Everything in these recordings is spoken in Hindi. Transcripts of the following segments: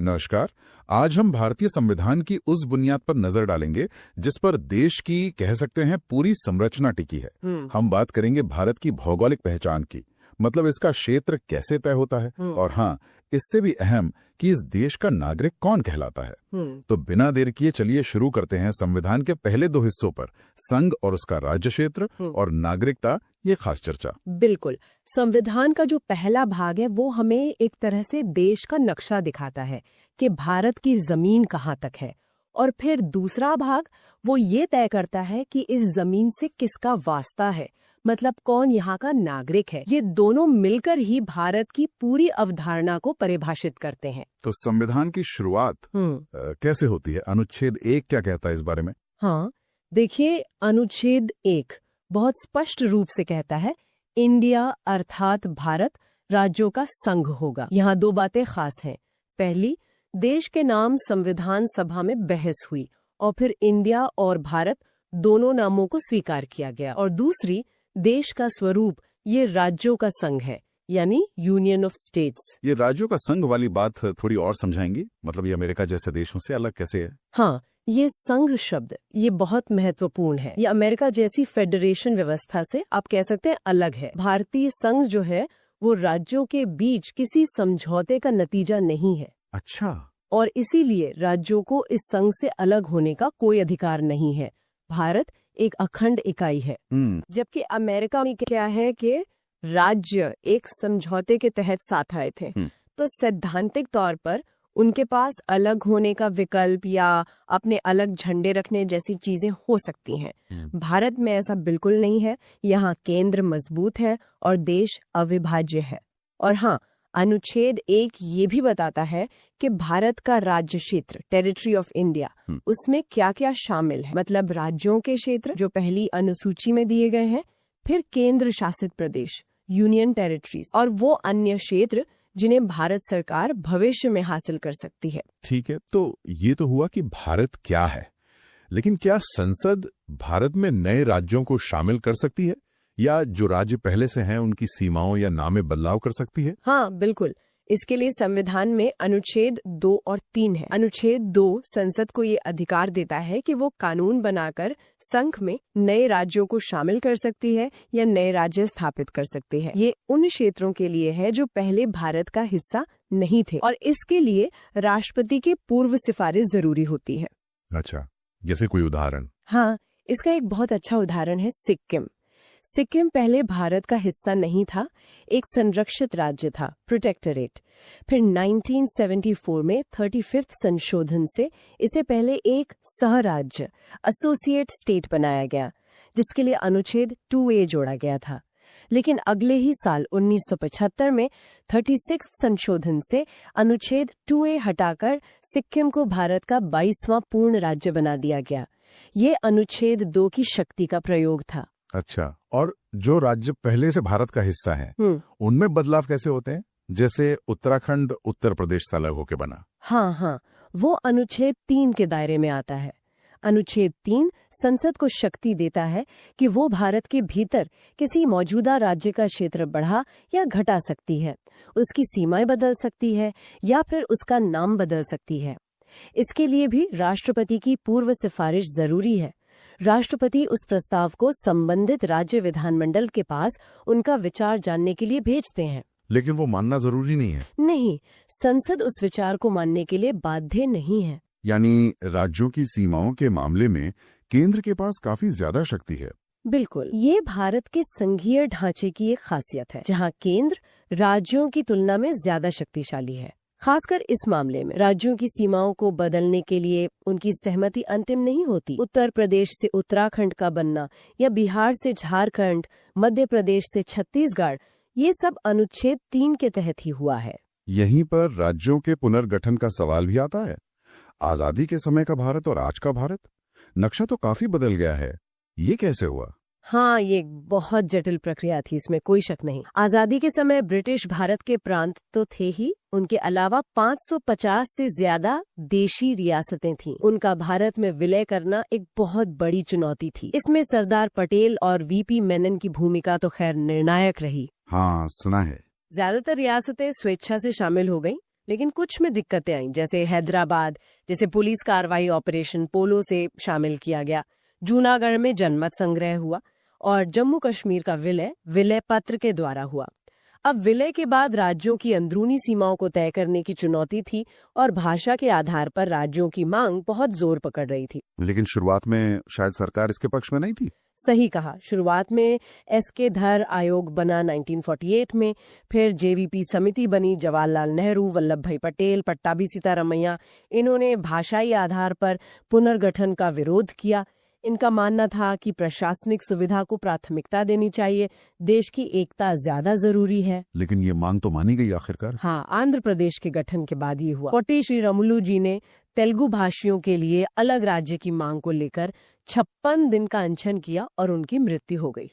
नमस्कार। आज हम भारतीय संविधान की उस बुनियाद पर नजर डालेंगे जिस पर देश की कह सकते हैं पूरी संरचना टिकी है। हम बात करेंगे भारत की भौगोलिक पहचान की, मतलब इसका क्षेत्र कैसे तय होता है, और हाँ, इससे भी अहम कि इस देश का नागरिक कौन कहलाता है। तो बिना देर किए चलिए शुरू करते हैं संविधान के पहले दो हिस्सों पर, संघ और उसका राज्य क्षेत्र और नागरिकता, ये खास चर्चा। बिल्कुल। संविधान का जो पहला भाग है वो हमें एक तरह से देश का नक्शा दिखाता है कि भारत की जमीन कहाँ तक है, और फिर दूसरा भाग वो ये तय करता है कि इस जमीन से किसका वास्ता है, मतलब कौन यहाँ का नागरिक है। ये दोनों मिलकर ही भारत की पूरी अवधारणा को परिभाषित करते हैं। तो संविधान की शुरुआत कैसे होती है? अनुच्छेद 1 क्या कहता है इस बारे में? हाँ, देखिए, अनुच्छेद 1 बहुत स्पष्ट रूप से कहता है इंडिया अर्थात भारत राज्यों का संघ होगा। यहाँ दो बातें खास हैं। पहली, देश के नाम संविधान सभा में बहस हुई और फिर इंडिया और भारत दोनों नामों को स्वीकार किया गया। और दूसरी, देश का स्वरूप ये राज्यों का संघ है, यानी यूनियन ऑफ स्टेट्स। ये राज्यों का संघ वाली बात थोड़ी और समझाएंगी? मतलब ये अमेरिका जैसे देशों से अलग कैसे है? हाँ, ये संघ शब्द ये बहुत महत्वपूर्ण है। ये अमेरिका जैसी फेडरेशन व्यवस्था से आप कह सकते हैं अलग है। भारतीय संघ जो है वो राज्यों के बीच किसी समझौते का नतीजा नहीं है। अच्छा। और इसीलिए राज्यों को इस संघ से अलग होने का कोई अधिकार नहीं है। भारत एक अखंड इकाई है। जबकि अमेरिका में क्या है कि राज्य एक समझौते के तहत साथ आए थे, तो सैद्धांतिक तौर पर उनके पास अलग होने का विकल्प या अपने अलग झंडे रखने जैसी चीजें हो सकती हैं। भारत में ऐसा बिल्कुल नहीं है। यहाँ केंद्र मजबूत है और देश अविभाज्य है। और हाँ, अनुच्छेद 1 ये भी बताता है कि भारत का राज्य क्षेत्र, टेरिटरी ऑफ इंडिया, उसमें क्या क्या शामिल है। मतलब राज्यों के क्षेत्र जो पहली अनुसूची में दिए गए हैं, फिर केंद्र शासित प्रदेश, यूनियन टेरिटरीज, और वो अन्य क्षेत्र जिन्हें भारत सरकार भविष्य में हासिल कर सकती है। ठीक है, तो ये तो हुआ कि भारत क्या है, लेकिन क्या संसद भारत में नए राज्यों को शामिल कर सकती है, या जो राज्य पहले से हैं उनकी सीमाओं या नाम में बदलाव कर सकती है? हाँ, बिल्कुल। इसके लिए संविधान में अनुच्छेद 2 और 3 है। अनुच्छेद 2 संसद को ये अधिकार देता है कि वो कानून बनाकर संघ में नए राज्यों को शामिल कर सकती है या नए राज्य स्थापित कर सकती है। ये उन क्षेत्रों के लिए है जो पहले भारत का हिस्सा नहीं थे, और इसके लिए राष्ट्रपति की पूर्व सिफारिश जरूरी होती है। अच्छा, जैसे कोई उदाहरण? हाँ, इसका एक बहुत अच्छा उदाहरण है सिक्किम। सिक्किम पहले भारत का हिस्सा नहीं था, एक संरक्षित राज्य था, प्रोटेक्टोरेट। फिर 1974 में 35th संशोधन से इसे पहले एक सह राज्य, एसोसिएट स्टेट बनाया गया, जिसके लिए अनुच्छेद 2A जोड़ा गया था। लेकिन अगले ही साल 1975 में 36th संशोधन से अनुच्छेद 2A हटाकर सिक्किम को भारत का 22वां पूर्ण राज्य बना दिया गया। ये अनुच्छेद 2 की शक्ति का प्रयोग था। अच्छा, और जो राज्य पहले से भारत का हिस्सा है उनमें बदलाव कैसे होते हैं? जैसे उत्तराखंड उत्तर प्रदेश से अलग होके बना। हाँ, वो अनुच्छेद 3 के दायरे में आता है। अनुच्छेद 3 संसद को शक्ति देता है कि वो भारत के भीतर किसी मौजूदा राज्य का क्षेत्र बढ़ा या घटा सकती है, उसकी सीमाएं बदल सकती है या फिर उसका नाम बदल सकती है। इसके लिए भी राष्ट्रपति की पूर्व सिफारिश जरूरी है। राष्ट्रपति उस प्रस्ताव को संबंधित राज्य विधानमंडल के पास उनका विचार जानने के लिए भेजते हैं। लेकिन वो मानना जरूरी नहीं है? नहीं, संसद उस विचार को मानने के लिए बाध्य नहीं है। यानी राज्यों की सीमाओं के मामले में केंद्र के पास काफी ज्यादा शक्ति है। बिल्कुल, ये भारत के संघीय ढांचे की एक खासियत है, जहाँ केंद्र राज्यों की तुलना में ज्यादा शक्तिशाली है। खासकर इस मामले में राज्यों की सीमाओं को बदलने के लिए उनकी सहमति अंतिम नहीं होती। उत्तर प्रदेश से उत्तराखंड का बनना या बिहार से झारखंड, मध्य प्रदेश से छत्तीसगढ़, ये सब अनुच्छेद 3 के तहत ही हुआ है। यहीं पर राज्यों के पुनर्गठन का सवाल भी आता है। आजादी के समय का भारत और आज का भारत, नक्शा तो काफी बदल गया है। ये कैसे हुआ? हाँ, ये बहुत जटिल प्रक्रिया थी, इसमें कोई शक नहीं। आजादी के समय ब्रिटिश भारत के प्रांत तो थे ही, उनके अलावा 550 से ज्यादा देशी रियासतें थीं। उनका भारत में विलय करना एक बहुत बड़ी चुनौती थी। इसमें सरदार पटेल और वीपी मेनन की भूमिका तो खैर निर्णायक रही। हाँ, सुना है। ज्यादातर रियासतें स्वेच्छा से शामिल हो गईं, लेकिन कुछ में दिक्कतें आईं, जैसे हैदराबाद, जैसे पुलिस कार्रवाई ऑपरेशन पोलो से शामिल किया गया, जूनागढ़ में जनमत संग्रह हुआ और जम्मू कश्मीर का विलय पत्र के द्वारा हुआ। अब विलय के बाद राज्यों की अंदरूनी सीमाओं को तय करने की चुनौती थी और भाषा के आधार पर राज्यों की मांग बहुत जोर पकड़ रही थी। लेकिन शुरुआत में शायद सरकार इसके पक्ष में नहीं थी। सही कहा, शुरुआत में एसके धर आयोग बना 1948 में, फिर जेवीपी समिति बनी, जवाहरलाल नेहरू, वल्लभ भाई पटेल, पट्टाभी सीतारमैया, इन्होंने भाषाई आधार पर पुनर्गठन का विरोध किया। इनका मानना था कि प्रशासनिक सुविधा को प्राथमिकता देनी चाहिए, देश की एकता ज्यादा जरूरी है। लेकिन ये मांग तो मानी गई आखिरकार। हाँ, आंध्र प्रदेश के गठन के बाद ये हुआ। पोटी श्रीरामुलु जी ने तेलुगु भाषियों के लिए अलग राज्य की मांग को लेकर 56 दिन का अनशन किया और उनकी मृत्यु हो गई।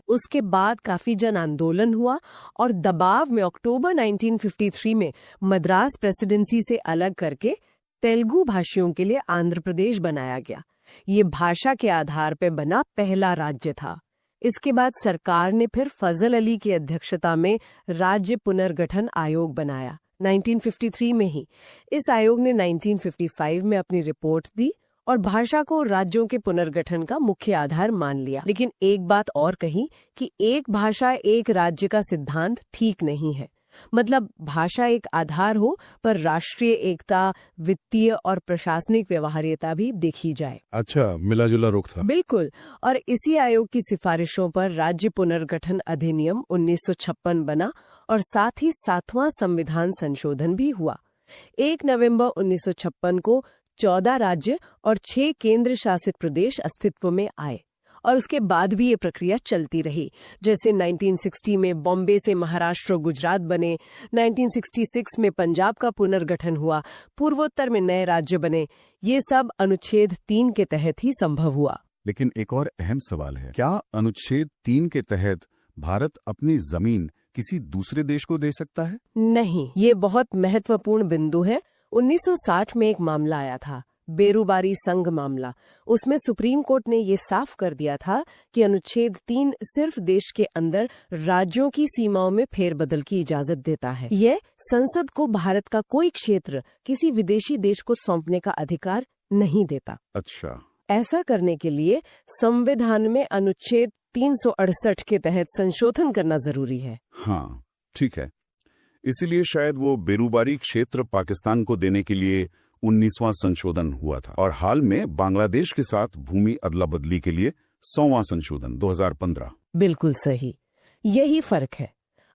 उसके बाद काफी जन आंदोलन हुआ और दबाव में अक्टूबर 1953 में मद्रास प्रेसिडेंसी से अलग करके तेलुगु भाषियों के लिए आंध्र प्रदेश बनाया गया। ये भाषा के आधार पर बना पहला राज्य था। इसके बाद सरकार ने फिर फजल अली की अध्यक्षता में राज्य पुनर्गठन आयोग बनाया 1953 में ही। इस आयोग ने 1955 में अपनी रिपोर्ट दी और भाषा को राज्यों के पुनर्गठन का मुख्य आधार मान लिया। लेकिन एक बात और कही कि एक भाषा एक राज्य का सिद्धांत ठीक नहीं है। मतलब भाषा एक आधार हो पर राष्ट्रीय एकता, वित्तीय और प्रशासनिक व्यवहार्यता भी देखी जाए। अच्छा, मिला जुला रुख था। बिल्कुल। और इसी आयोग की सिफारिशों पर राज्य पुनर्गठन अधिनियम 1956 बना और साथ ही 7वां संविधान संशोधन भी हुआ। 1 नवंबर 1956 को 14 राज्य और 6 केंद्र शासित प्रदेश अस्तित्व में आए और उसके बाद भी ये प्रक्रिया चलती रही। जैसे 1960 में बॉम्बे से महाराष्ट्र और गुजरात बने, 1966 में पंजाब का पुनर्गठन हुआ, पूर्वोत्तर में नए राज्य बने। ये सब अनुच्छेद 3 के तहत ही संभव हुआ। लेकिन एक और अहम सवाल है, क्या अनुच्छेद 3 के तहत भारत अपनी जमीन किसी दूसरे देश को दे सकता है? नहीं, ये बहुत महत्वपूर्ण बिंदु है। 1960 में एक मामला आया था, बेरुबारी संघ मामला। उसमें सुप्रीम कोर्ट ने ये साफ कर दिया था कि अनुच्छेद 3 सिर्फ देश के अंदर राज्यों की सीमाओं में फेरबदल की इजाजत देता है। ये संसद को भारत का कोई क्षेत्र किसी विदेशी देश को सौंपने का अधिकार नहीं देता। अच्छा, ऐसा करने के लिए संविधान में अनुच्छेद 368 के तहत संशोधन करना जरूरी है। हाँ, ठीक है। इसीलिए शायद वो बेरुबारी क्षेत्र पाकिस्तान को देने के लिए 19वां संशोधन हुआ था और हाल में बांग्लादेश के साथ भूमि अदला बदली के लिए 100वां संशोधन 2015। बिल्कुल सही, यही फर्क है।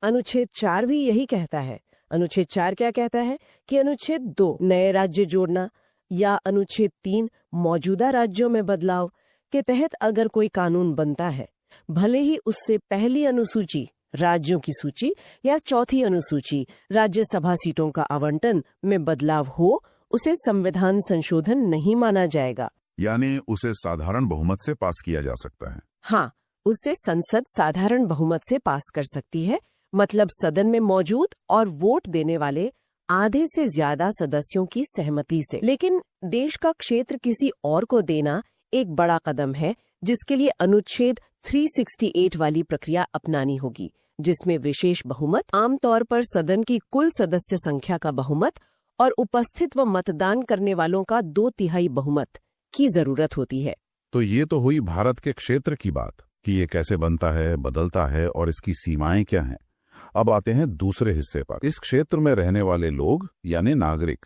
अनुच्छेद 4 भी यही कहता है। अनुच्छेद 4 क्या कहता है कि अनुच्छेद 2 नए राज्य जोड़ना या अनुच्छेद 3 मौजूदा राज्यों में बदलाव के तहत अगर कोई कानून बनता है, भले ही उससे पहली अनुसूची राज्यों की सूची या चौथी अनुसूची राज्यसभा सीटों का आवंटन में बदलाव हो, उसे संविधान संशोधन नहीं माना जाएगा। यानी उसे साधारण बहुमत से पास किया जा सकता है। हाँ, उसे संसद साधारण बहुमत से पास कर सकती है। मतलब सदन में मौजूद और वोट देने वाले आधे से ज्यादा सदस्यों की सहमति से। लेकिन देश का क्षेत्र किसी और को देना एक बड़ा कदम है, जिसके लिए अनुच्छेद 368 वाली प्रक्रिया अपनानी होगी, जिसमें विशेष बहुमत, आमतौर पर सदन की कुल सदस्य संख्या का बहुमत और उपस्थित व मतदान करने वालों का 2/3 बहुमत की जरूरत होती है। तो ये तो हुई भारत के क्षेत्र की बात कि ये कैसे बनता है, बदलता है और इसकी सीमाएं क्या हैं। अब आते हैं दूसरे हिस्से पर। इस क्षेत्र में रहने वाले लोग यानी नागरिक।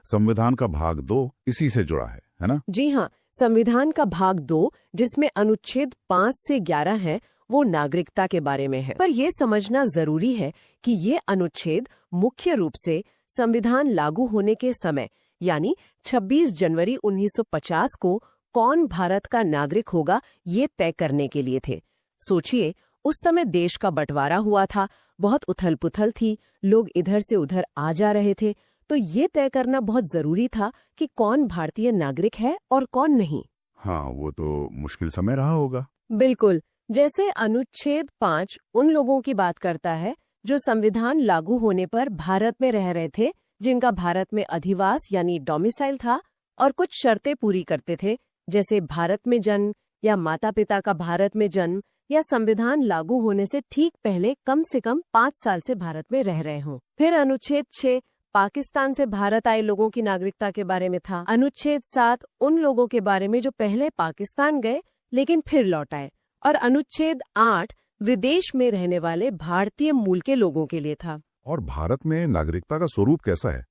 संविधान का भाग 2 इसी से जुड़ा है ना? जी हाँ, संविधान का भाग 2 जिसमें अनुच्छेद 5 से 11 है, वो नागरिकता के बारे में है। पर यह समझना जरूरी है कि ये अनुच्छेद मुख्य रूप से संविधान लागू होने के समय यानी 26 जनवरी 1950 को कौन भारत का नागरिक होगा ये तय करने के लिए थे। सोचिए, उस समय देश का बंटवारा हुआ था, बहुत उथल पुथल थी, लोग इधर से उधर आ जा रहे थे, तो ये तय करना बहुत जरूरी था कि कौन भारतीय नागरिक है और कौन नहीं। हाँ, वो तो मुश्किल समय रहा होगा। बिल्कुल। जैसे अनुच्छेद 5 उन लोगों की बात करता है जो संविधान लागू होने पर भारत में रह रहे थे, जिनका भारत में अधिवास यानी डोमिसाइल था और कुछ शर्तें पूरी करते थे, जैसे भारत में जन्म या माता पिता का भारत में जन्म या संविधान लागू होने से ठीक पहले कम से कम 5 साल से भारत में रह रहे हों। फिर अनुच्छेद 6 पाकिस्तान से भारत आए लोगों की नागरिकता के बारे में था। अनुच्छेद 7 उन लोगों के बारे में जो पहले पाकिस्तान गए लेकिन फिर लौट आए, और अनुच्छेद 8 विदेश में रहने वाले भारतीय मूल के लोगों के लिए था। और भारत में नागरिकता का स्वरूप कैसा है?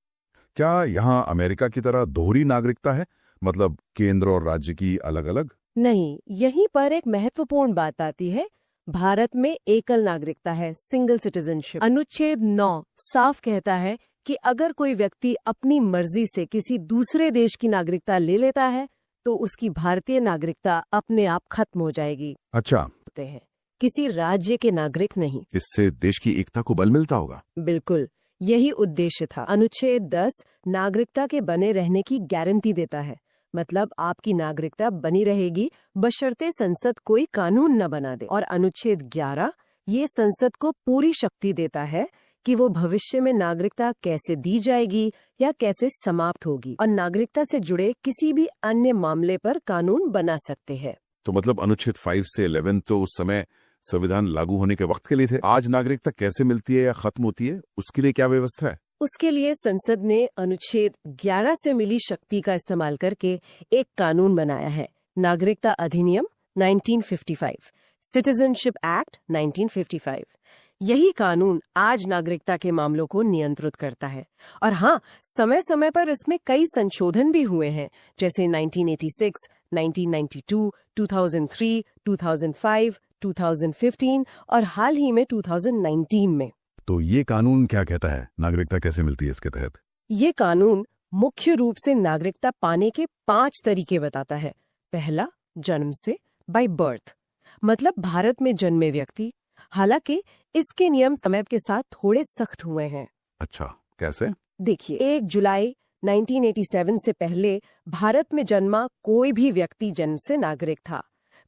क्या यहाँ अमेरिका की तरह दोहरी नागरिकता है, मतलब केंद्र और राज्य की अलग अलग? नहीं, यहीं पर एक महत्वपूर्ण बात आती है। भारत में एकल नागरिकता है, सिंगल सिटीजनशिप। अनुच्छेद 9 साफ कहता है कि अगर कोई व्यक्ति अपनी मर्जी से किसी दूसरे देश की नागरिकता ले लेता है तो उसकी भारतीय नागरिकता अपने आप खत्म हो जाएगी। अच्छा, होते हैं किसी राज्य के नागरिक नहीं। इससे देश की एकता को बल मिलता होगा। बिल्कुल, यही उद्देश्य था। अनुच्छेद 10 नागरिकता के बने रहने की गारंटी देता है, मतलब आपकी नागरिकता बनी रहेगी बशर्ते संसद कोई कानून न बना दे। और अनुच्छेद 11 ये संसद को पूरी शक्ति देता है कि वो भविष्य में नागरिकता कैसे दी जाएगी या कैसे समाप्त होगी, और नागरिकता से जुड़े किसी भी अन्य मामले पर कानून बना सकते हैं। तो मतलब अनुच्छेद 5 से 11 तो उस समय संविधान लागू होने के वक्त के लिए थे। आज नागरिकता कैसे मिलती है या खत्म होती है, उसके लिए क्या व्यवस्था है? उसके लिए संसद ने अनुच्छेद 11 से मिली शक्ति का इस्तेमाल करके एक कानून बनाया है, नागरिकता अधिनियम 1955, सिटीजनशिप एक्ट 1955। यही कानून आज नागरिकता के मामलों को नियंत्रित करता है। और हाँ, समय समय पर इसमें कई संशोधन भी हुए हैं, जैसे 1986, 1992, 2003, 2005, 2015 और हाल ही में 2019 में। तो ये कानून क्या कहता है, नागरिकता कैसे मिलती है इसके तहत? ये कानून मुख्य रूप से नागरिकता पाने के 5 तरीके बताता है। पहला, जन्म से, बाय बर्थ, मतलब भारत में जन्मे व्यक्ति। हालांकि इसके नियम समय के साथ थोड़े सख्त हुए हैं। अच्छा, कैसे? देखिए, 1 जुलाई 1987 से पहले भारत में जन्मा कोई भी व्यक्ति जन्म से नागरिक था।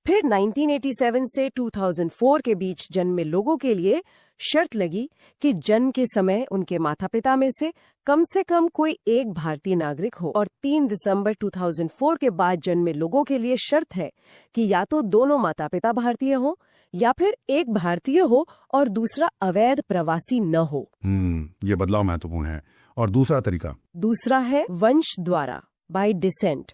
फिर 1987 से 2004 के बीच जन्मे लोगों के लिए शर्त लगी कि जन्म के समय उनके माता पिता में से कम कोई एक भारतीय नागरिक हो। और 3 दिसंबर 2004 के बाद जन्मे लोगों के लिए शर्त है कि या तो दोनों माता पिता भारतीय हो या फिर एक भारतीय हो और दूसरा अवैध प्रवासी न हो। ये बदलाव महत्वपूर्ण है। और दूसरा तरीका? दूसरा है वंश द्वारा, बाय डिसेंट,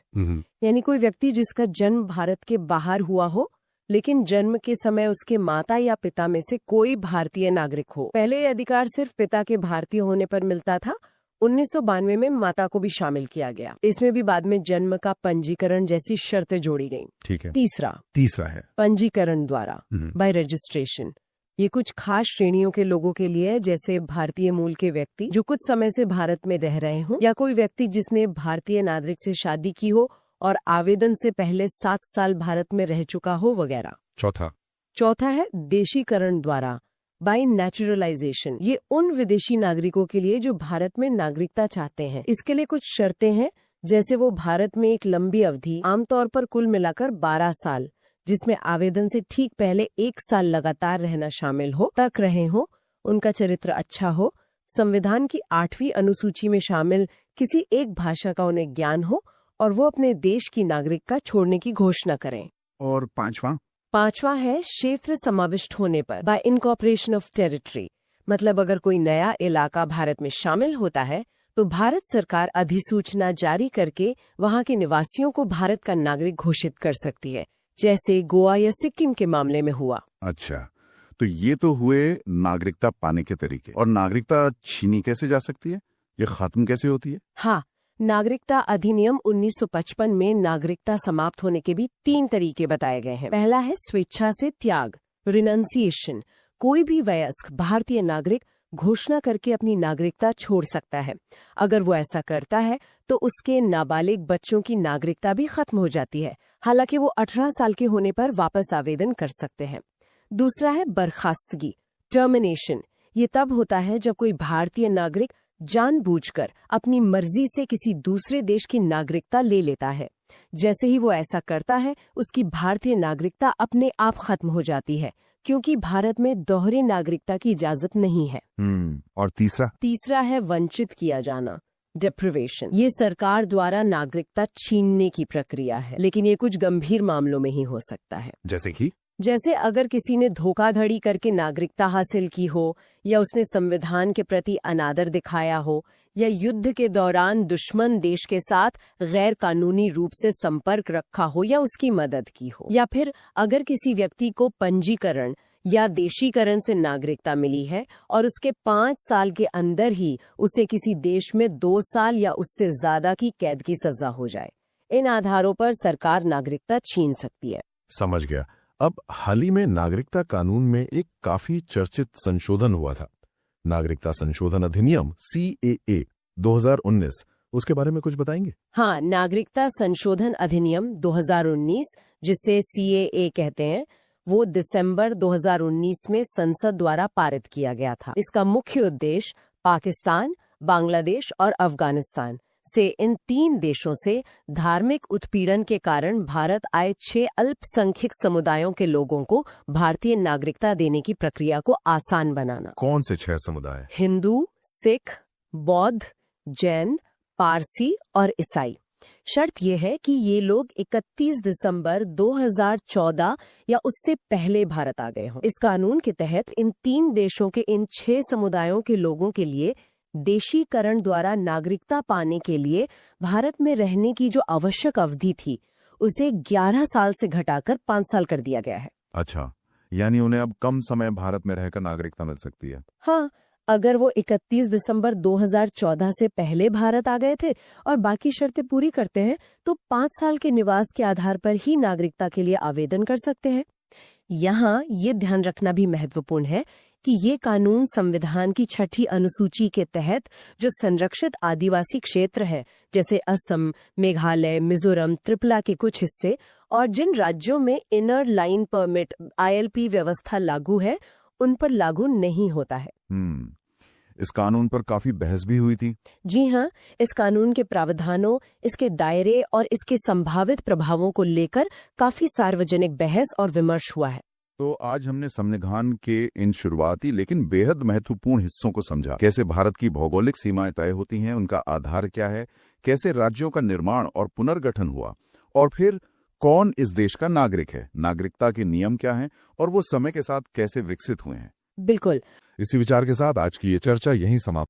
यानी कोई व्यक्ति जिसका जन्म भारत के बाहर हुआ हो लेकिन जन्म के समय उसके माता या पिता में से कोई भारतीय नागरिक हो। पहले ये अधिकार सिर्फ पिता के भारतीय होने पर मिलता था। 1992 में माता को भी शामिल किया गया। इसमें भी बाद में जन्म का पंजीकरण जैसी शर्तें जोड़ी गईं। ठीक है। तीसरा है पंजीकरण द्वारा, बाय रजिस्ट्रेशन। ये कुछ खास श्रेणियों के लोगों के लिए है, जैसे भारतीय मूल के व्यक्ति जो कुछ समय से भारत में रह रहे हों, या कोई व्यक्ति जिसने भारतीय नागरिक से शादी की हो और आवेदन से पहले 7 साल भारत में रह चुका हो वगैरह। चौथा है देशीकरण द्वारा, बाय नेचुरलाइजेशन। ये उन विदेशी नागरिकों के लिए जो भारत में नागरिकता चाहते हैं। इसके लिए कुछ शर्तें हैं, जैसे वो भारत में एक लंबी अवधि, आमतौर पर कुल मिलाकर 12 साल, जिसमें आवेदन से ठीक पहले 1 साल लगातार रहना शामिल हो, तक रहे हो, उनका चरित्र अच्छा हो, संविधान की 8वीं अनुसूची में शामिल किसी एक भाषा का उन्हें ज्ञान हो और वो अपने देश की नागरिकता छोड़ने की घोषणा करें। और पांचवा है क्षेत्र समाविष्ट होने पर, बाय इनकॉर्पोरेशन ऑफ टेरिटरी। मतलब अगर कोई नया इलाका भारत में शामिल होता है तो भारत सरकार अधिसूचना जारी करके वहां के निवासियों को भारत का नागरिक घोषित कर सकती है, जैसे गोवा या सिक्किम के मामले में हुआ। अच्छा, तो ये तो हुए नागरिकता पाने के तरीके। और नागरिकता छीनी कैसे जा सकती है, ये खत्म कैसे होती है? हाँ, नागरिकता अधिनियम 1955 में नागरिकता समाप्त होने के भी 3 तरीके बताए गए हैं। पहला है स्वेच्छा से त्याग, रिनंसिएशन। कोई भी वयस्क भारतीय नागरिक घोषणा करके अपनी नागरिकता छोड़ सकता है। अगर वो ऐसा करता है तो उसके नाबालिग बच्चों की नागरिकता भी खत्म हो जाती है, हालांकि वो 18 साल के होने पर वापस आवेदन कर सकते हैं। दूसरा है बर्खास्तगी, टर्मिनेशन। ये तब होता है जब कोई भारतीय नागरिक जानबूझकर अपनी मर्जी से किसी दूसरे देश की नागरिकता ले लेता है। जैसे ही वो ऐसा करता है, उसकी भारतीय नागरिकता अपने आप खत्म हो जाती है, क्योंकि भारत में दोहरी नागरिकता की इजाजत नहीं है। और तीसरा है वंचित किया जाना, डेप्रिवेशन। ये सरकार द्वारा नागरिकता छीनने की प्रक्रिया है, लेकिन ये कुछ गंभीर मामलों में ही हो सकता है। जैसे अगर किसी ने धोखाधड़ी करके नागरिकता हासिल की हो, या उसने संविधान के प्रति अनादर दिखाया हो, या युद्ध के दौरान दुश्मन देश के साथ गैर कानूनी रूप से संपर्क रखा हो या उसकी मदद की हो, या फिर अगर किसी व्यक्ति को पंजीकरण या देशीकरण से नागरिकता मिली है और उसके 5 साल के अंदर ही उसे किसी देश में 2 साल या उससे ज्यादा की कैद की सजा हो जाए। इन आधारों पर सरकार नागरिकता छीन सकती है। समझ गया। अब हाल ही में नागरिकता कानून में एक काफी चर्चित संशोधन हुआ था, नागरिकता संशोधन अधिनियम CAA 2019, उसके बारे में कुछ बताएंगे? हाँ, नागरिकता संशोधन अधिनियम 2019, जिसे CAA कहते हैं, वो दिसंबर 2019 में संसद द्वारा पारित किया गया था। इसका मुख्य उद्देश्य पाकिस्तान, बांग्लादेश और अफगानिस्तान से इन 3 देशों से धार्मिक उत्पीड़न के कारण भारत आए 6 अल्पसंख्यक समुदायों के लोगों को भारतीय नागरिकता देने की प्रक्रिया को आसान बनाना। कौन से 6 समुदाय? हिंदू, सिख, बौद्ध, जैन, पारसी और ईसाई। शर्त यह है कि ये लोग 31 दिसंबर 2014 या उससे पहले भारत आ गए हों। इस कानून के तहत इन 3 देशों के इन 6 समुदायों के लोगों के लिए देशीकरण द्वारा नागरिकता पाने के लिए भारत में रहने की जो आवश्यक अवधि थी, उसे 11 साल से घटाकर 5 साल कर दिया गया है। अच्छा, यानी उन्हें अब कम समय भारत में रहकर नागरिकता मिल सकती है। हाँ, अगर वो 31 दिसंबर 2014 से पहले भारत आ गए थे और बाकी शर्तें पूरी करते हैं, तो 5 साल के निवास के आधार पर ही नागरिकता के लिए आवेदन कर सकते हैं। यहाँ ये ध्यान रखना भी महत्वपूर्ण है कि ये कानून संविधान की 6ठी अनुसूची के तहत जो संरक्षित आदिवासी क्षेत्र है, जैसे असम, मेघालय, मिजोरम, त्रिपुरा के कुछ हिस्से, और जिन राज्यों में इनर लाइन परमिट ILP व्यवस्था लागू है, उन पर लागू नहीं होता है। इस कानून पर काफी बहस भी हुई थी। जी हाँ, इस कानून के प्रावधानों, इसके दायरे और इसके संभावित प्रभावों को लेकर काफी सार्वजनिक बहस और विमर्श हुआ है। तो आज हमने संविधान के इन शुरुआती लेकिन बेहद महत्वपूर्ण हिस्सों को समझा। कैसे भारत की भौगोलिक सीमाएं तय होती हैं, उनका आधार क्या है, कैसे राज्यों का निर्माण और पुनर्गठन हुआ, और फिर कौन इस देश का नागरिक है, नागरिकता के नियम क्या हैं और वो समय के साथ कैसे विकसित हुए हैं। बिल्कुल। इसी विचार के साथ आज की ये चर्चा यहीं समाप्त।